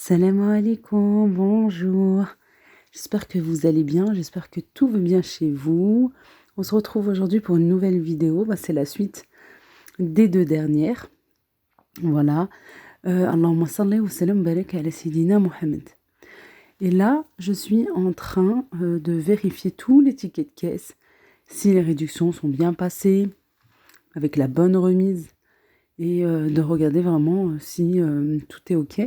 Salam alaikum, bonjour. J'espère que vous allez bien, j'espère que tout va bien chez vous. On se retrouve aujourd'hui pour une nouvelle vidéo. C'est la suite des deux dernières. Voilà. Allahumma salli wa sallam barak ala Sayyidina Muhammad. Et là, je suis en train de vérifier tous les tickets de caisse, si les réductions sont bien passées, avec la bonne remise, et de regarder vraiment si tout est OK.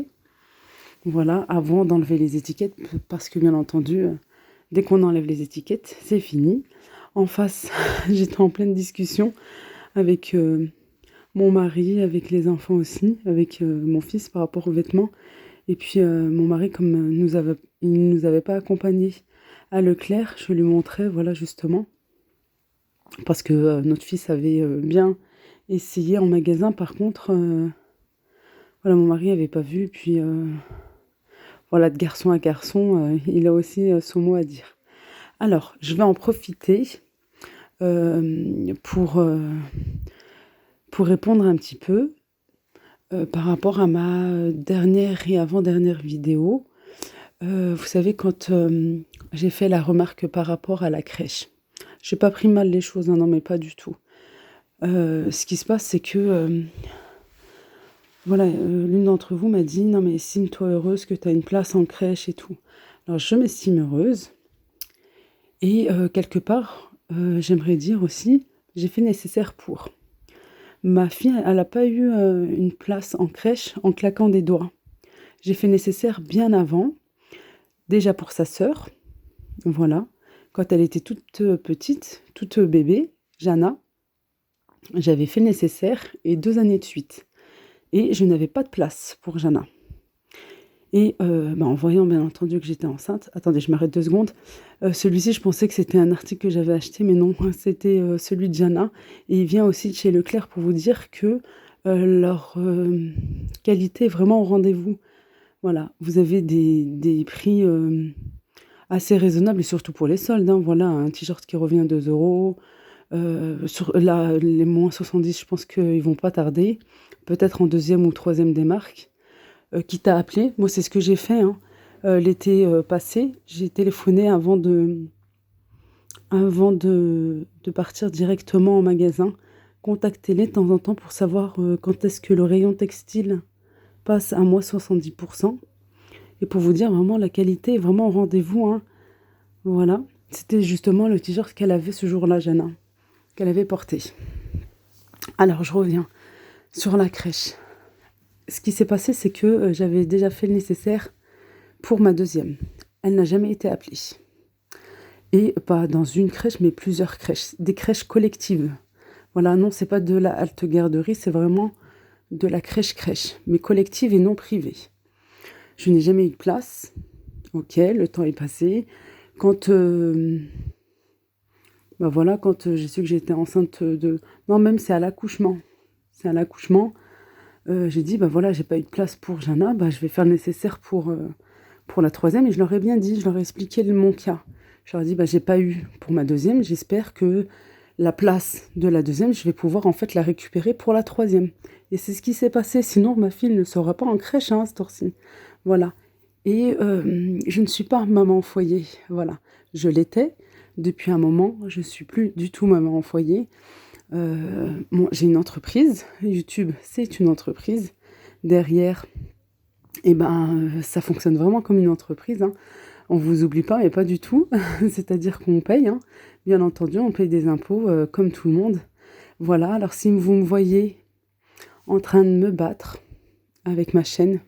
Voilà, avant d'enlever les étiquettes, parce que bien entendu, dès qu'on enlève les étiquettes, c'est fini. En face, j'étais en pleine discussion avec mon mari, avec les enfants aussi, avec mon fils par rapport aux vêtements. Et puis mon mari, comme il ne nous avait pas accompagnés à Leclerc, je lui montrais, voilà justement, parce que notre fils avait bien essayé en magasin. Par contre, voilà, mon mari n'avait pas vu, puis... Voilà, de garçon à garçon, il a aussi son mot à dire. Alors, je vais en profiter pour répondre un petit peu par rapport à ma dernière et avant-dernière vidéo. Vous savez, quand j'ai fait la remarque par rapport à la crèche, je n'ai pas pris mal les choses, non, mais pas du tout. Ce qui se passe, c'est que... Voilà, l'une d'entre vous m'a dit: «Non mais estime-toi heureuse que tu as une place en crèche et tout». Alors je m'estime heureuse et quelque part, j'aimerais dire aussi, j'ai fait le nécessaire pour. Ma fille, elle a pas eu, une place en crèche en claquant des doigts. J'ai fait le nécessaire bien avant, déjà pour sa sœur, voilà. Quand elle était toute, petite, toute, bébé, Jana, j'avais fait le nécessaire et 2 années de suite. Et je n'avais pas de place pour Jana. Et en voyant bien entendu que j'étais enceinte, attendez, je m'arrête 2 secondes. Celui-ci, je pensais que c'était un article que j'avais acheté, mais non, c'était celui de Jana. Et il vient aussi de chez Leclerc pour vous dire que leur qualité est vraiment au rendez-vous. Voilà, vous avez des prix assez raisonnables, et surtout pour les soldes, hein. Voilà, un t-shirt qui revient à 2 €. Les moins 70, je pense qu'ils vont pas tarder. Peut-être en deuxième ou troisième des marques. Qui t'a appelé. Moi, c'est ce que j'ai fait, hein. L'été passé, j'ai téléphoné avant de partir directement en magasin. Contactez-les de temps en temps pour savoir quand est-ce que le rayon textile passe à moins 70%. Et pour vous dire, vraiment, la qualité est vraiment au rendez-vous, hein. Voilà. C'était justement le t-shirt qu'elle avait ce jour-là, Jana, qu'elle avait porté. Alors, je reviens sur la crèche. Ce qui s'est passé, c'est que j'avais déjà fait le nécessaire pour ma deuxième. Elle n'a jamais été appelée. Et pas dans une crèche, mais plusieurs crèches. Des crèches collectives. Voilà, non, c'est pas de la halte garderie, c'est vraiment de la crèche, mais collective et non privée. Je n'ai jamais eu de place. Ok, le temps est passé. Quand, quand j'ai su que j'étais enceinte de... Non, même c'est à l'accouchement. C'est à l'accouchement. J'ai dit, j'ai pas eu de place pour Jana, je vais faire le nécessaire pour la troisième. Et je leur ai bien dit, je leur ai expliqué mon cas. Je leur ai dit, j'ai pas eu pour ma deuxième, j'espère que la place de la deuxième, je vais pouvoir en fait la récupérer pour la troisième. Et c'est ce qui s'est passé, sinon ma fille ne sera pas en crèche, hein, à cette heure-ci. Voilà. Et je ne suis pas maman au foyer, voilà. Je l'étais depuis un moment, je suis plus du tout maman au foyer. J'ai une entreprise, YouTube, c'est une entreprise. Derrière, ça fonctionne vraiment comme une entreprise, hein. On vous oublie pas, mais pas du tout. C'est-à-dire qu'on paye, hein. Bien entendu, on paye des impôts comme tout le monde. Voilà, alors si vous me voyez en train de me battre avec ma chaîne,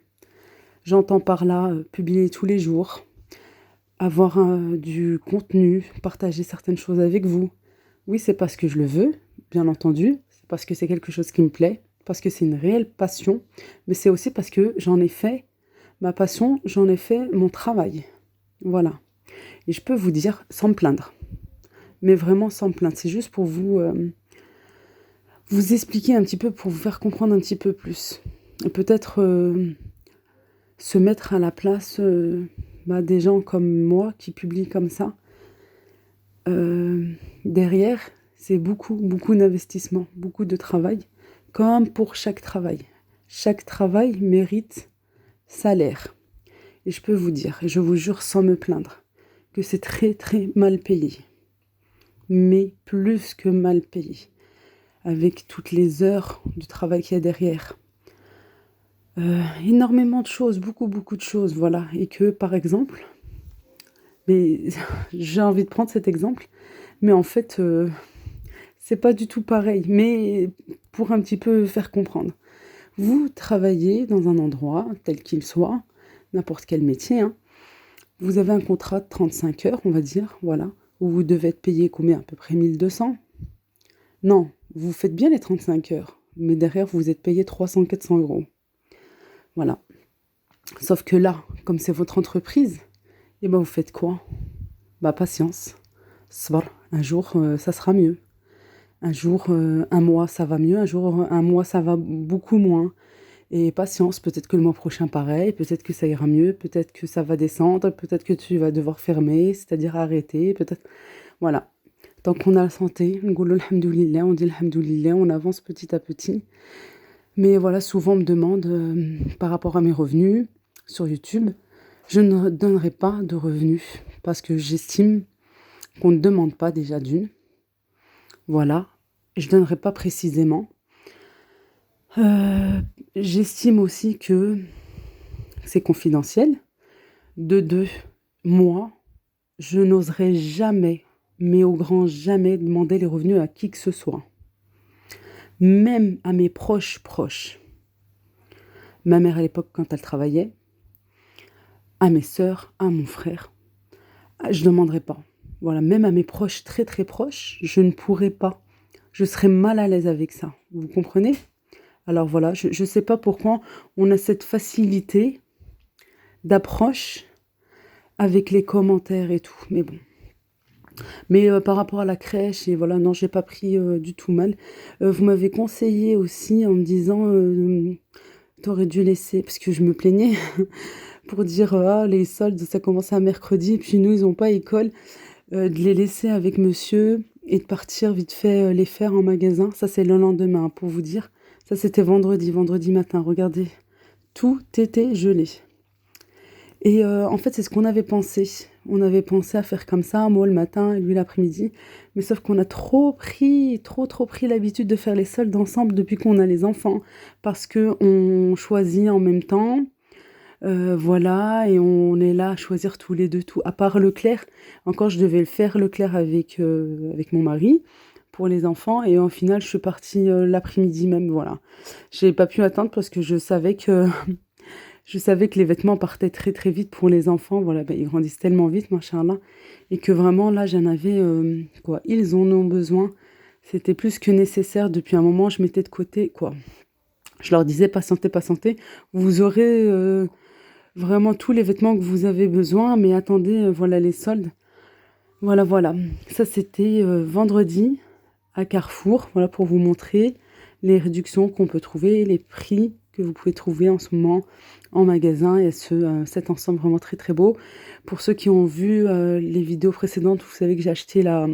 j'entends par là publier tous les jours, avoir du contenu, partager certaines choses avec vous. Oui, c'est parce que je le veux, bien entendu. C'est parce que c'est quelque chose qui me plaît, parce que c'est une réelle passion. Mais c'est aussi parce que j'en ai fait ma passion, j'en ai fait mon travail. Voilà. Et je peux vous dire, sans me plaindre. Mais vraiment sans me plaindre. C'est juste pour vous expliquer un petit peu, pour vous faire comprendre un petit peu plus. Et peut-être se mettre à la place des gens comme moi qui publient comme ça. Derrière, c'est beaucoup, beaucoup d'investissement, beaucoup de travail. Comme pour chaque travail. Chaque travail mérite salaire. Et je peux vous dire, et je vous jure sans me plaindre, que c'est très très mal payé. Mais plus que mal payé. Avec toutes les heures de travail qu'il y a derrière. Énormément de choses, beaucoup de choses, voilà. Et que, par exemple, mais j'ai envie de prendre cet exemple, mais en fait, c'est pas du tout pareil. Mais pour un petit peu faire comprendre. Vous travaillez dans un endroit, tel qu'il soit, n'importe quel métier, hein. Vous avez un contrat de 35 heures, on va dire, voilà, où vous devez être payé combien? À peu près 1200? Non, vous faites bien les 35 heures, mais derrière, vous êtes payé 300-400 euros. Voilà. Sauf que là, comme c'est votre entreprise, et ben vous faites quoi? Bah patience. Sabr. Un jour, ça sera mieux. Un jour, un mois, ça va mieux. Un jour, un mois, ça va beaucoup moins. Et patience, peut-être que le mois prochain, pareil. Peut-être que ça ira mieux. Peut-être que ça va descendre. Peut-être que tu vas devoir fermer, c'est-à-dire arrêter. Peut-être. Voilà. Tant qu'on a la santé, on dit alhamdoulilah, on avance petit à petit. Mais voilà, souvent on me demande, par rapport à mes revenus sur YouTube, je ne donnerai pas de revenus parce que j'estime qu'on ne demande pas déjà d'une. Voilà, je ne donnerai pas précisément. J'estime aussi que c'est confidentiel. De deux, moi, je n'oserais jamais, mais au grand jamais, demander les revenus à qui que ce soit. Même à mes proches. Ma mère à l'époque, quand elle travaillait, à mes sœurs, à mon frère, je ne demanderai pas. Voilà, même à mes proches, très très proches, je ne pourrais pas. Je serais mal à l'aise avec ça. Vous comprenez? Alors voilà, je ne sais pas pourquoi on a cette facilité d'approche avec les commentaires et tout. Mais bon. Mais par rapport à la crèche, et voilà, non, j'ai pas pris du tout mal. Vous m'avez conseillé aussi en me disant, t'aurais dû laisser, parce que je me plaignais, pour dire, ah, les soldes, ça commence à mercredi, et puis nous, ils n'ont pas école, de les laisser avec monsieur et de partir vite fait les faire en magasin. Ça, c'est le lendemain, hein, pour vous dire. Ça, c'était vendredi matin, regardez. Tout était gelé. Et en fait, c'est ce qu'on avait pensé. On avait pensé à faire comme ça, moi le matin et lui l'après-midi. Mais sauf qu'on a trop pris l'habitude de faire les soldes ensemble depuis qu'on a les enfants. Parce qu'on choisit en même temps. Voilà, et on est là à choisir tous les deux tout. À part Leclerc, encore je devais le faire Leclerc avec mon mari pour les enfants. Et au final, je suis partie l'après-midi même, voilà. J'ai pas pu attendre parce que je savais que... Je savais que les vêtements partaient très très vite pour les enfants, voilà, ils grandissent tellement vite, machallah, et que vraiment là j'en avais, quoi, ils en ont besoin, c'était plus que nécessaire, depuis un moment je mettais de côté, quoi. Je leur disais patientez, vous aurez vraiment tous les vêtements que vous avez besoin, mais attendez, voilà les soldes. Voilà, ça c'était vendredi à Carrefour, voilà pour vous montrer les réductions qu'on peut trouver, les prix que vous pouvez trouver en ce moment en magasin et cet ensemble vraiment très très beau. Pour ceux qui ont vu les vidéos précédentes, vous savez que j'ai acheté la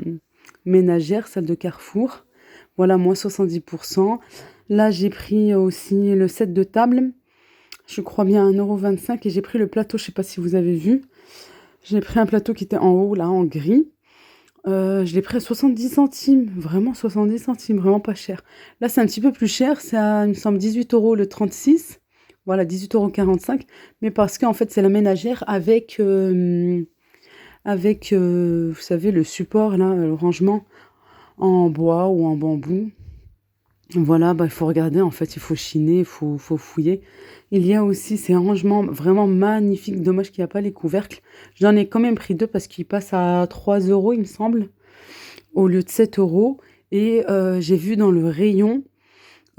ménagère, celle de Carrefour. Voilà, moins 70%. Là, j'ai pris aussi le set de table, je crois bien 1,25 € et j'ai pris le plateau, je ne sais pas si vous avez vu. J'ai pris un plateau qui était en haut, là, en gris. Je l'ai pris à 70 centimes, vraiment 70 centimes, vraiment pas cher. Là, c'est un petit peu plus cher, c'est à, il me semble, 18 € le 36. Voilà, 18,45 €. Mais parce qu'en fait, c'est la ménagère avec, vous savez, le support, là, le rangement en bois ou en bambou. Voilà, il faut regarder, en fait, il faut chiner, il faut fouiller. Il y a aussi ces rangements vraiment magnifiques. Dommage qu'il n'y a pas les couvercles. J'en ai quand même pris 2 parce qu'ils passent à 3 €, il me semble, au lieu de 7 €. Et j'ai vu dans le rayon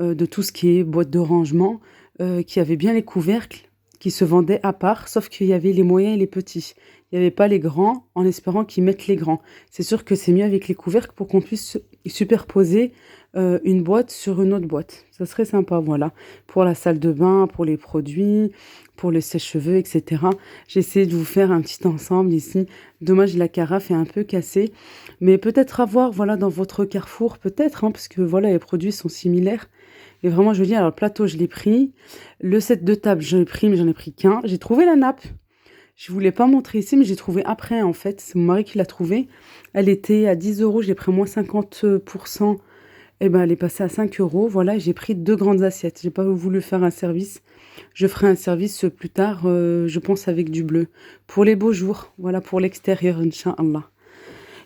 de tout ce qui est boîte de rangement qu'il y avait bien les couvercles qui se vendaient à part, sauf qu'il y avait les moyens et les petits. Il n'y avait pas les grands, en espérant qu'ils mettent les grands. C'est sûr que c'est mieux avec les couvercles pour qu'on puisse superposer une boîte sur une autre boîte. Ça serait sympa, voilà. Pour la salle de bain, pour les produits, pour le sèche-cheveux, etc. J'ai essayé de vous faire un petit ensemble ici. Dommage, la carafe est un peu cassée. Mais peut-être avoir, voilà, dans votre Carrefour, peut-être, hein, parce que voilà, les produits sont similaires. Et vraiment, je veux dire, alors le plateau, je l'ai pris. Le set de table, je l'ai pris, mais j'en ai pris qu'un. J'ai trouvé la nappe. Je voulais pas montrer ici, mais j'ai trouvé après, en fait. C'est mon mari qui l'a trouvée. Elle était à 10 euros, j'ai pris moins 50%. Eh ben, elle est passée à 5 euros. Voilà, j'ai pris 2 grandes assiettes. J'ai pas voulu faire un service. Je ferai un service plus tard, je pense avec du bleu. Pour les beaux jours, voilà, pour l'extérieur, Inch'Allah.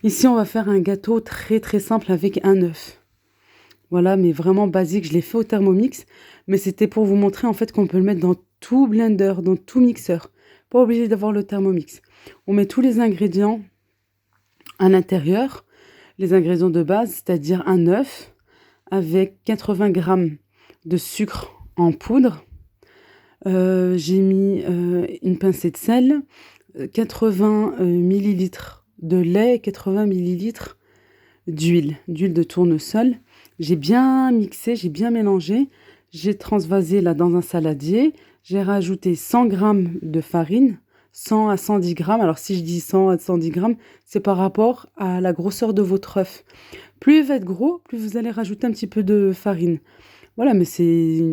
Ici, on va faire un gâteau très très simple avec un œuf. Voilà, mais vraiment basique. Je l'ai fait au Thermomix, mais c'était pour vous montrer en fait qu'on peut le mettre dans tout blender, dans tout mixeur. Pas obligé d'avoir le Thermomix. On met tous les ingrédients à l'intérieur, les ingrédients de base, c'est-à-dire un œuf avec 80 grammes de sucre en poudre. J'ai mis une pincée de sel, 80 millilitres de lait, 80 millilitres d'huile de tournesol. J'ai bien mixé, j'ai bien mélangé. J'ai transvasé là dans un saladier. J'ai rajouté 100 grammes de farine, 100 à 110 grammes. Alors si je dis 100 à 110 grammes, c'est par rapport à la grosseur de votre œuf. Plus il va être gros, plus vous allez rajouter un petit peu de farine. Voilà, mais c'est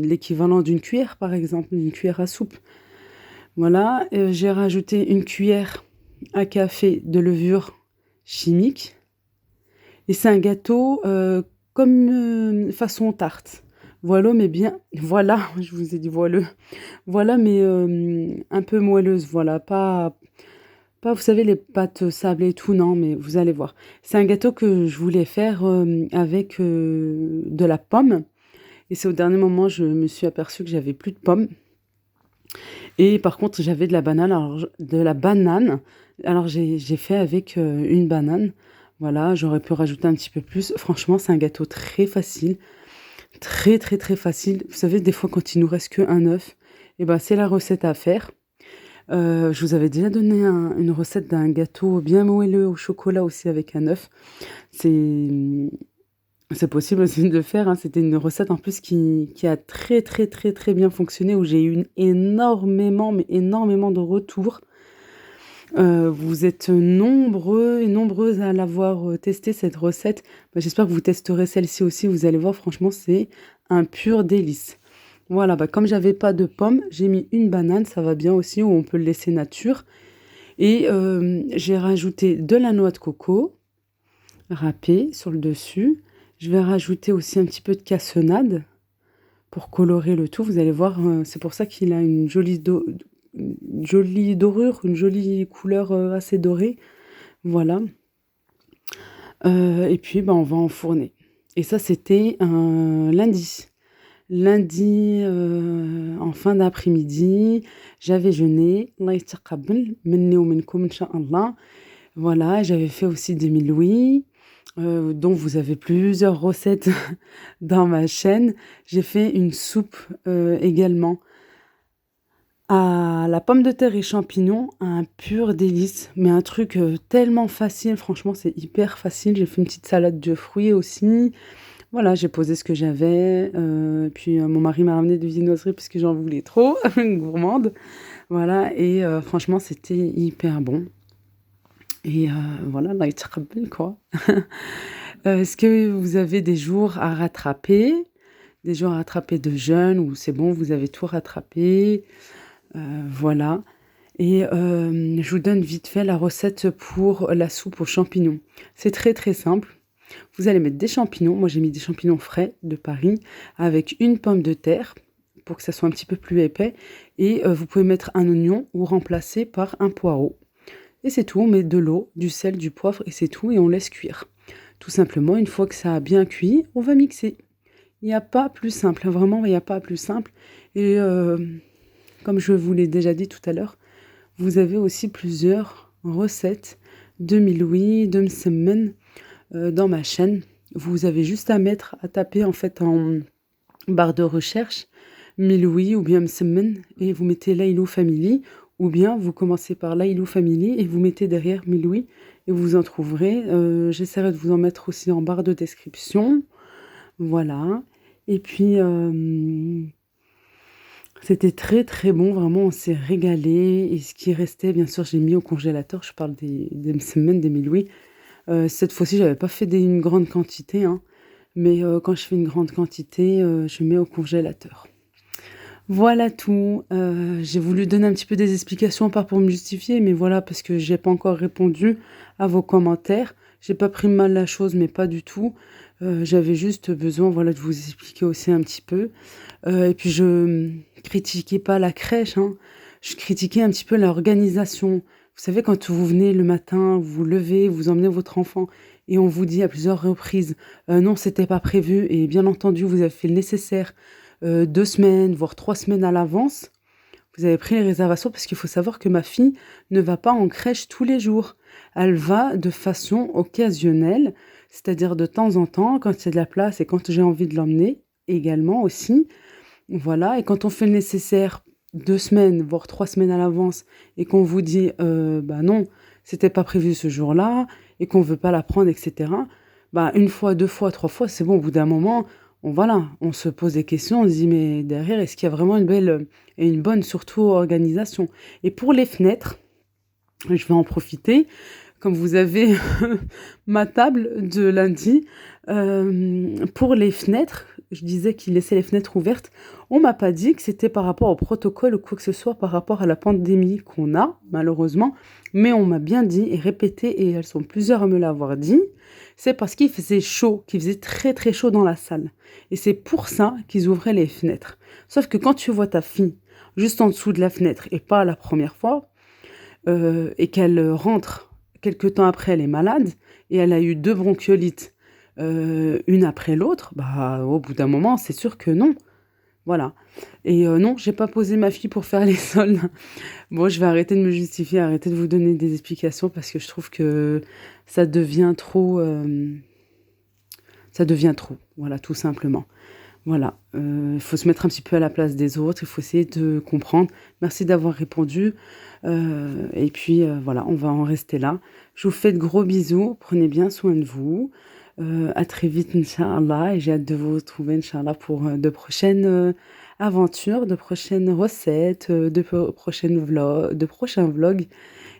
l'équivalent d'une cuillère, par exemple, une cuillère à soupe. Voilà, j'ai rajouté une cuillère à café de levure chimique. Et c'est un gâteau comme façon tarte. Voilà, mais bien... Voilà, je vous ai dit voileux. Voilà, mais un peu moelleuse, voilà. Pas, vous savez, les pâtes sablées et tout, non, mais vous allez voir. C'est un gâteau que je voulais faire avec de la pomme. Et c'est au dernier moment, je me suis aperçue que j'avais plus de pommes. Et par contre, j'avais de la banane. Alors, j'ai fait avec une banane. Voilà, j'aurais pu rajouter un petit peu plus. Franchement, c'est un gâteau très facile. Très, très, très facile. Vous savez, des fois, quand il nous reste qu'un œuf, et ben, c'est la recette à faire. Je vous avais déjà donné une recette d'un gâteau bien moelleux au chocolat aussi avec un œuf. C'est c'est possible aussi de le faire, hein. C'était une recette en plus qui a très, très, très, très bien fonctionné, où j'ai eu énormément, mais énormément de retours. Vous êtes nombreux et nombreuses à l'avoir testé, cette recette. Bah, j'espère que vous testerez celle-ci aussi. Vous allez voir, franchement, c'est un pur délice. Voilà, bah, comme j'avais pas de pommes, j'ai mis une banane, ça va bien aussi, ou on peut le laisser nature. Et j'ai rajouté de la noix de coco râpée sur le dessus. Je vais rajouter aussi un petit peu de cassonade pour colorer le tout. Vous allez voir, c'est pour ça qu'il a une jolie dorure, une jolie couleur assez dorée. Voilà. Et puis, on va enfourner. Et ça, c'était un lundi. Lundi, en fin d'après-midi, j'avais jeûné. Allah yataqabbal minni wa minkum, Inch'Allah. Voilà, j'avais fait aussi des milouis, dont vous avez plusieurs recettes dans ma chaîne. J'ai fait une soupe également à la pomme de terre et champignons, un pur délice, mais un truc tellement facile, franchement c'est hyper facile. J'ai fait une petite salade de fruits aussi. Voilà, j'ai posé ce que j'avais, puis mon mari m'a ramené des viennoiseries parce que j'en voulais trop, gourmande. Voilà, et franchement c'était hyper bon. Et voilà, Allah yataqabbal, quoi. Est-ce que vous avez des jours à rattraper? Des jours à rattraper de jeûne, ou c'est bon, vous avez tout rattrapé? Voilà. Et je vous donne vite fait la recette pour la soupe aux champignons. C'est très très simple. Vous allez mettre des champignons. Moi j'ai mis des champignons frais de Paris avec une pomme de terre pour que ça soit un petit peu plus épais. Et vous pouvez mettre un oignon ou remplacer par un poireau. Et c'est tout, on met de l'eau, du sel, du poivre et c'est tout, et on laisse cuire. Tout simplement, une fois que ça a bien cuit, on va mixer. Il n'y a pas plus simple, vraiment, il n'y a pas plus simple. Et comme je vous l'ai déjà dit tout à l'heure, vous avez aussi plusieurs recettes de milouis, de msemen dans ma chaîne. Vous avez juste à taper en fait en barre de recherche milouis ou bien msemen et vous mettez Lailou Family, ou bien vous commencez par Lailou Family et vous mettez derrière milouis et vous en trouverez. J'essaierai de vous en mettre aussi en barre de description. Voilà. Et puis c'était très très bon, vraiment on s'est régalé. Et ce qui restait, bien sûr, j'ai mis au congélateur. Je parle des semaines, des milouis. Cette fois-ci, j'avais pas fait une grande quantité, hein, mais quand je fais une grande quantité, je mets au congélateur. Voilà tout. J'ai voulu donner un petit peu des explications, pas pour me justifier, mais voilà, parce que j'ai pas encore répondu à vos commentaires. J'ai pas pris mal la chose, mais pas du tout. J'avais juste besoin, voilà, de vous expliquer aussi un petit peu. Et puis critiquais pas la crèche, hein. Je critiquais un petit peu l'organisation. Vous savez, quand vous venez le matin, vous vous levez, vous emmenez votre enfant et on vous dit à plusieurs reprises, non, c'était pas prévu et bien entendu, vous avez fait le nécessaire 2 semaines, voire 3 semaines à l'avance. Vous avez pris les réservations parce qu'il faut savoir que ma fille ne va pas en crèche tous les jours. Elle va de façon occasionnelle, c'est-à-dire de temps en temps, quand il y a de la place et quand j'ai envie de l'emmener également aussi. Voilà, et quand on fait le nécessaire 2 semaines, voire 3 semaines à l'avance, et qu'on vous dit, bah non, c'était pas prévu ce jour-là, et qu'on veut pas la prendre, etc. Bah, une fois, 2 fois, 3 fois, c'est bon, au bout d'un moment, voilà, on se pose des questions, on se dit, mais derrière, est-ce qu'il y a vraiment une belle et une bonne, surtout, organisation? Et pour les fenêtres, je vais en profiter. Comme vous avez ma table de lundi, pour les fenêtres, je disais qu'il laissait les fenêtres ouvertes. On m'a pas dit que c'était par rapport au protocole ou quoi que ce soit par rapport à la pandémie qu'on a, malheureusement. Mais on m'a bien dit et répété, et elles sont plusieurs à me l'avoir dit, c'est parce qu'il faisait chaud, qu'il faisait très très chaud dans la salle. Et c'est pour ça qu'ils ouvraient les fenêtres. Sauf que quand tu vois ta fille juste en dessous de la fenêtre et pas la première fois, et qu'elle rentre quelque temps après, elle est malade et elle a eu 2 bronchiolites, une après l'autre, bah, au bout d'un moment, c'est sûr que non. Voilà. Et non, j'ai pas posé ma fille pour faire les soldes. Bon, je vais arrêter de me justifier, arrêter de vous donner des explications parce que je trouve que ça devient trop, ça devient trop. Voilà, tout simplement. Voilà, il faut se mettre un petit peu à la place des autres, il faut essayer de comprendre. Merci d'avoir répondu, et puis, voilà, on va en rester là. Je vous fais de gros bisous, prenez bien soin de vous. À très vite, inch'Allah, et j'ai hâte de vous retrouver, inch'Allah, pour de prochaines aventures, de prochaines recettes, de prochains vlogs,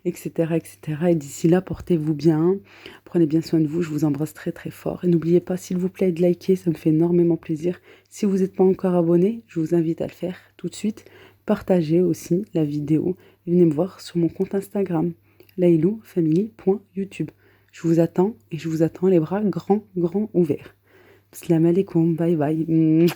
etc., etc. Et d'ici là, portez-vous bien, prenez bien soin de vous, je vous embrasse très très fort. Et n'oubliez pas, s'il vous plaît, de liker, ça me fait énormément plaisir. Si vous n'êtes pas encore abonné, je vous invite à le faire tout de suite. Partagez aussi la vidéo et venez me voir sur mon compte Instagram, lailoufamily.youtube. Je vous attends et je vous attends les bras grands, grands ouverts. Salam alaikum, bye bye.